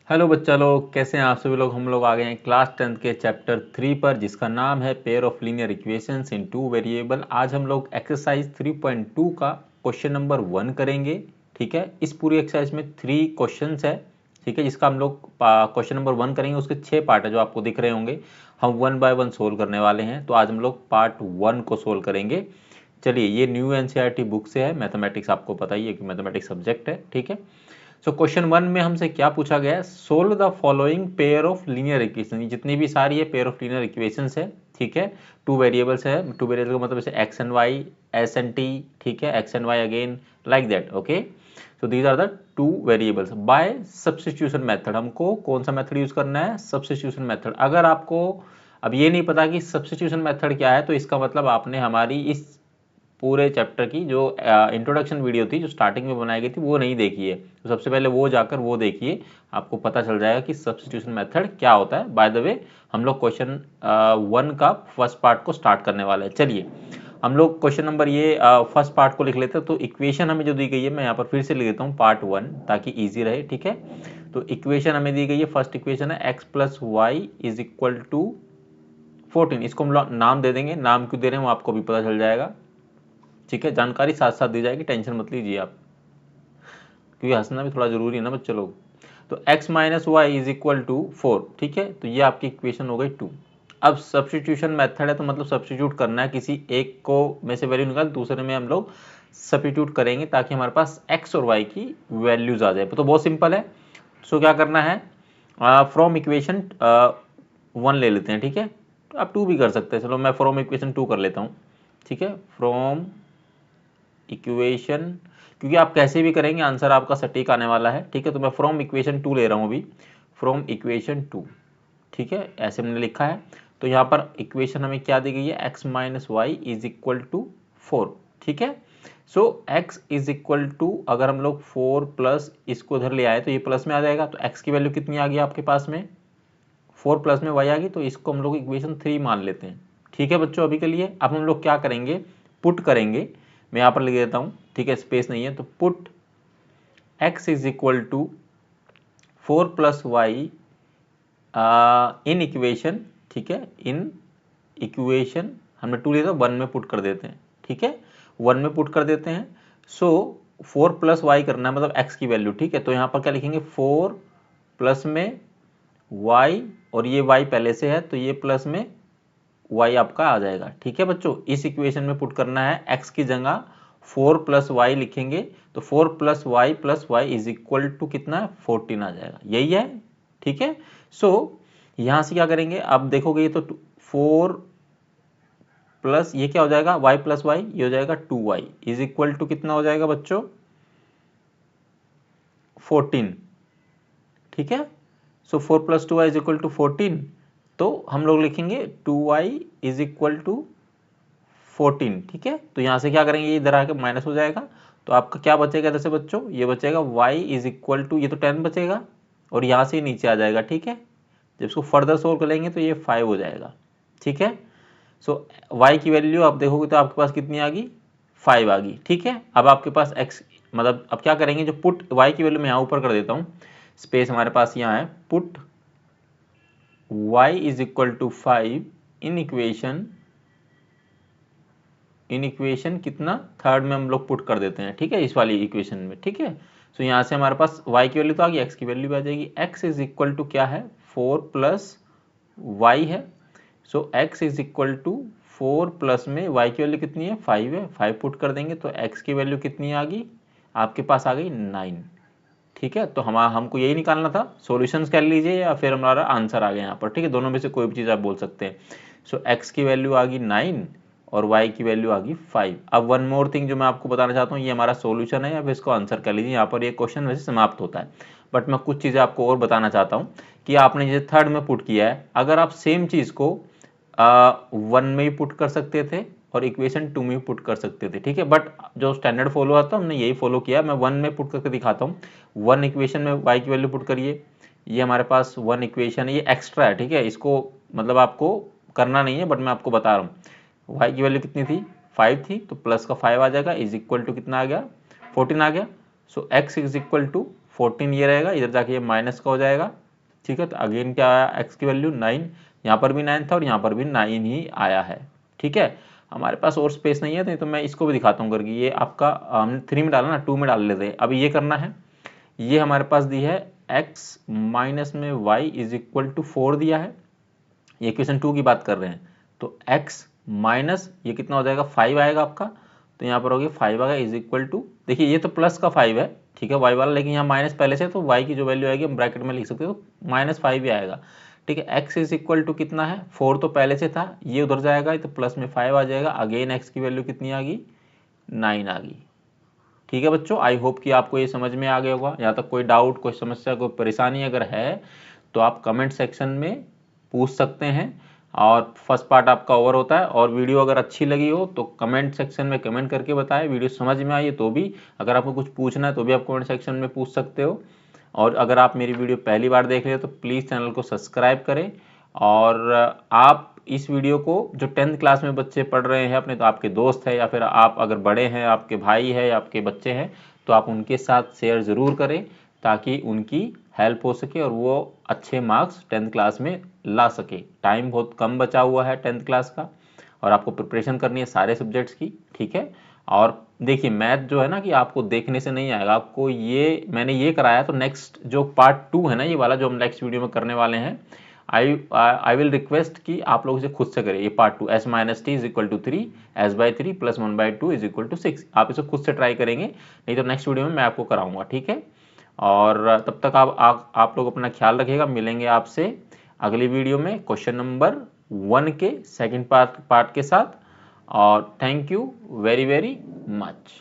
Hello बच्चा लोग, कैसे हैं आप सभी लोग। हम लोग आ गए हैं क्लास 10th के चैप्टर 3 पर, जिसका नाम है pair of linear equations in two variable. आज हम लोग एक्सरसाइज 3.2 का क्वेश्चन नंबर 1 करेंगे। ठीक है, इस पूरी एक्सरसाइज में 3 क्वेश्चंस है। ठीक है, जिसका हम लोग क्वेश्चन नंबर 1 करेंगे। उसके 6 पार्ट है जो आपको दिख रहे होंगे। हम 1 बाय 1 सोल्व करने वाले हैं। तो आज हम लोग पार्ट 1 को सोल्व करेंगे। चलिए, ये न्यू एनसीईआरटी बुक से है। मैथमेटिक्स आपको पता ही है कि मैथमेटिक्स सब्जेक्ट है। ठीक है, सो क्वेश्चन 1 में हमसे क्या पूछा गया है, solve the following pair of linear equation. जितनी भी सारी है पेयर ऑफ लीनियर इक्वेशंस है। ठीक है, टू वेरिएबल्स है। टू वेरिएबल का मतलब जैसे x and y, s and t. ठीक है, x and y again, like that. Okay, so these are the two variables by substitution method. हमको कौन सा मेथड यूज करना है, सब्स्टिट्यूशन मेथड। अगर आपको अब ये नहीं पता कि सब्स्टिट्यूशन मेथड क्या है, तो इसका मतलब आपने हमारी इस पूरे चैप्टर की जो इंट्रोडक्शन वीडियो थी, जो स्टार्टिंग में बनाई गई थी, वो नहीं देखी है। तो सबसे पहले वो जाकर वो देखिए, आपको पता चल जाएगा कि सब्स्टिट्यूशन मेथड क्या होता है। बाय द वे, हम लोग क्वेश्चन 1 का फर्स्ट पार्ट को स्टार्ट करने वाले हैं। चलिए, हम लोग क्वेश्चन नंबर ये फर्स्ट पार्ट को लिख लेते हैं। तो इक्वेशन हमें जो दी गई है, मैं यहाँ पर फिर से लिख देता हूँ पार्ट 1, ताकि ईजी रहे। ठीक है, तो इक्वेशन हमें दी गई है, फर्स्ट इक्वेशन है x plus y is equal to 14। इसको हम नाम दे देंगे। नाम क्यों दे रहे हैं वो आपको भी पता चल जाएगा। ठीक है, जानकारी साथ साथ दी जाएगी, टेंशन मत लीजिए आप, क्योंकि हंसना भी थोड़ा जरूरी है ना बच्चे लोग। तो x minus y is equal to 4। ठीक है, तो ये आपकी इक्वेशन हो गई 2। अब सब्स्टिट्यूशन मेथड है, तो मतलब सब्स्टिट्यूट करना है, किसी एक को में से वैल्यू निकाल, दूसरे में हम लोग सब्स्टिट्यूट करेंगे, ताकि हमारे पास x और y की वैल्यूज आ जाए। तो बहुत सिंपल है। सो क्या करना है, फ्रॉम इक्वेशन 1 ले लेते हैं। ठीक है, तो आप 2 भी कर सकते हैं। चलो, मैं फ्रॉम इक्वेशन 2 कर लेता हूँ। ठीक है, फ्रॉम इक्वेशन, क्योंकि आप कैसे भी करेंगे आंसर आपका सटीक आने वाला है। ठीक है, तो मैं फ्रॉम इक्वेशन 2 ले रहा हूँ अभी। फ्रॉम इक्वेशन 2, ठीक है, ऐसे मैंने लिखा है। तो यहाँ पर इक्वेशन हमें क्या दी गई है, x minus y is equal to 4। ठीक है, so x is equal to, अगर हम लोग 4 प्लस इसको इधर ले आए तो ये प्लस में आ जाएगा। तो एक्स की वैल्यू कितनी आ गई आपके पास में, 4 प्लस में वाई आ गई। तो इसको हम लोग इक्वेशन 3 मान लेते हैं। ठीक है बच्चों, अभी के लिए। अब हम लोग क्या करेंगे, पुट करेंगे। मैं यहाँ पर लिख देता हूँ। ठीक है, स्पेस नहीं है, तो put x is equal to 4 plus y in equation. ठीक है, इन इक्वेशन हमने 2 लिया था, 1 में पुट कर देते हैं। ठीक है, 1 में पुट कर देते हैं। सो 4 प्लस वाई करना है, मतलब x की वैल्यू। ठीक है, तो यहाँ पर क्या लिखेंगे, 4 प्लस में y, और ये y पहले से है, तो ये प्लस में y आपका आ जाएगा। ठीक है बच्चों, इस इक्वेशन में पुट करना है, x की जगह 4 प्लस वाई लिखेंगे, तो 4 plus y is equal to कितना है, 14 आ जाएगा। यही है। ठीक है, सो यहां से क्या करेंगे, अब देखोगे ये तो 4 प्लस ये क्या हो जाएगा, y प्लस वाई, ये हो जाएगा 2y इज इक्वल टू कितना हो जाएगा बच्चों, 14। ठीक है, so 4 plus 2y is equal to 14। तो हम लोग लिखेंगे 2y इज इक्वल टू 14। ठीक है, तो यहाँ से क्या करेंगे, ये इधर आके माइनस हो जाएगा। तो आपका क्या बचेगा इधर से बच्चों, ये बचेगा y इज इक्वल टू, ये तो 10 बचेगा, और यहाँ से नीचे आ जाएगा। ठीक है, जब इसको फर्दर सोल्व करेंगे तो ये 5 हो जाएगा। ठीक है, सो y की वैल्यू आप देखोगे तो आपके पास कितनी आ गई, 5 आ गई। ठीक है, अब आपके पास x, मतलब अब क्या करेंगे, जो पुट y की वैल्यू मैं यहाँ ऊपर कर देता हूँ, स्पेस हमारे पास यहाँ है, put y is equal to 5 in equation कितना, थर्ड में हम लोग पुट कर देते हैं। ठीक है, इस वाली इक्वेशन में। ठीक है, सो यहाँ से हमारे पास y की वैल्यू तो आ गई, x की वैल्यू भी आ जाएगी। x इज इक्वल टू क्या है, 4 प्लस वाई है। So x is equal to 4 plus में y की वैल्यू कितनी है, 5 है, 5 पुट कर देंगे तो x की वैल्यू कितनी आ गई, आपके पास आ गई 9। ठीक है, तो हमको यही निकालना था। सॉल्यूशंस कर लीजिए या फिर हमारा आंसर आ गया यहाँ पर। ठीक है, दोनों में से कोई भी चीज़ आप बोल सकते हैं। सो x की वैल्यू आ गई 9 और y की वैल्यू आ गई 5। अब वन मोर थिंग जो मैं आपको बताना चाहता हूँ, ये हमारा सॉल्यूशन है, या फिर इसको आंसर कर लीजिए। यहाँ पर ये क्वेश्चन वैसे समाप्त होता है, बट मैं कुछ चीज़ें आपको और बताना चाहता हूँ कि आपने जैसे थर्ड में पुट किया है, अगर आप सेम चीज़ को 1 में ही पुट कर सकते थे और इक्वेशन 2 में पुट कर सकते थे। ठीक है, बट जो स्टैंडर्ड फॉलो आता है हमने यही फॉलो किया। मैं 1 में पुट करके दिखाता हूँ। 1 इक्वेशन में y की वैल्यू पुट करिए, ये हमारे पास 1 इक्वेशन है, ये एक्स्ट्रा है। ठीक है, इसको मतलब आपको करना नहीं है, बट मैं आपको बता रहा हूँ। y की वैल्यू कितनी थी, 5 थी, तो प्लस का 5 आ जाएगा, इज इक्वल टू कितना आ गया, 14 आ गया। सो x इज इक्वल टू 14 ये रहेगा, इधर जाके ये माइनस का हो जाएगा, ठीक है। तो अगेन क्या आया, x की वैल्यू 9, यहाँ पर भी 9 था और यहाँ पर भी 9 ही आया है, ठीक है। हमारे पास और स्पेस नहीं है तो मैं इसको भी दिखाता हूँ करके। ये आपका हमने 3 में डाला ना, 2 में डाल लेते हैं। अब ये करना है, ये हमारे पास दी है x माइनस में y इज इक्वल टू 4 दिया है, ये इक्वेशन 2 की बात कर रहे हैं। तो x माइनस ये कितना हो जाएगा, 5 आएगा आपका। तो यहाँ पर हो गया 5 आएगा इज इक्वल टू, देखिए ये तो प्लस का 5 है, ठीक है, y वाला, लेकिन यहाँ माइनस पहले से, तो y की जो वैल्यू आएगी हम ब्रैकेट में लिख सकते हो, तो -5 ही आएगा, ठीक है। x इज इक्वल टू कितना है, 4 तो पहले से था, ये उधर जाएगा तो प्लस में 5 आ जाएगा, अगेन x की वैल्यू कितनी आ गई, 9 आ गई, ठीक है बच्चों। आई होप कि आपको ये समझ में आ गया होगा। यहाँ तक कोई डाउट, कोई समस्या, कोई परेशानी अगर है तो आप कमेंट सेक्शन में पूछ सकते हैं। और फर्स्ट पार्ट आपका ओवर होता है। और वीडियो अगर अच्छी लगी हो तो कमेंट सेक्शन में कमेंट करके बताएं, वीडियो समझ में आई तो भी, अगर आपको कुछ पूछना है तो भी आप कमेंट सेक्शन में पूछ सकते हो। और अगर आप मेरी वीडियो पहली बार देख रहे हो तो प्लीज़ चैनल को सब्सक्राइब करें। और आप इस वीडियो को, जो 10th क्लास में बच्चे पढ़ रहे हैं अपने, तो आपके दोस्त है या फिर आप अगर बड़े हैं, आपके भाई है या आपके बच्चे हैं, तो आप उनके साथ शेयर ज़रूर करें ताकि उनकी हेल्प हो सके और वो अच्छे मार्क्स 10th क्लास में ला सके। टाइम बहुत कम बचा हुआ है 10th क्लास का और आपको प्रिपरेशन करनी है सारे सब्जेक्ट्स की, ठीक है। और देखिए मैथ जो है ना कि आपको देखने से नहीं आएगा, आपको ये मैंने ये कराया, तो नेक्स्ट जो पार्ट 2 है ना, ये वाला जो हम नेक्स्ट वीडियो में करने वाले हैं, आई विल रिक्वेस्ट कि आप लोग इसे खुद से करें। ये part 2, s minus t is equal to 3, s/3 plus 1/2 is equal to 6, आप इसे खुद से ट्राई करेंगे, नहीं तो नेक्स्ट वीडियो में मैं आपको कराऊंगा, ठीक है। और तब तक आप लोग अपना ख्याल रखिएगा। मिलेंगे आपसे अगली वीडियो में क्वेश्चन नंबर 1 के सेकंड पार्ट के साथ। और thank you very very much.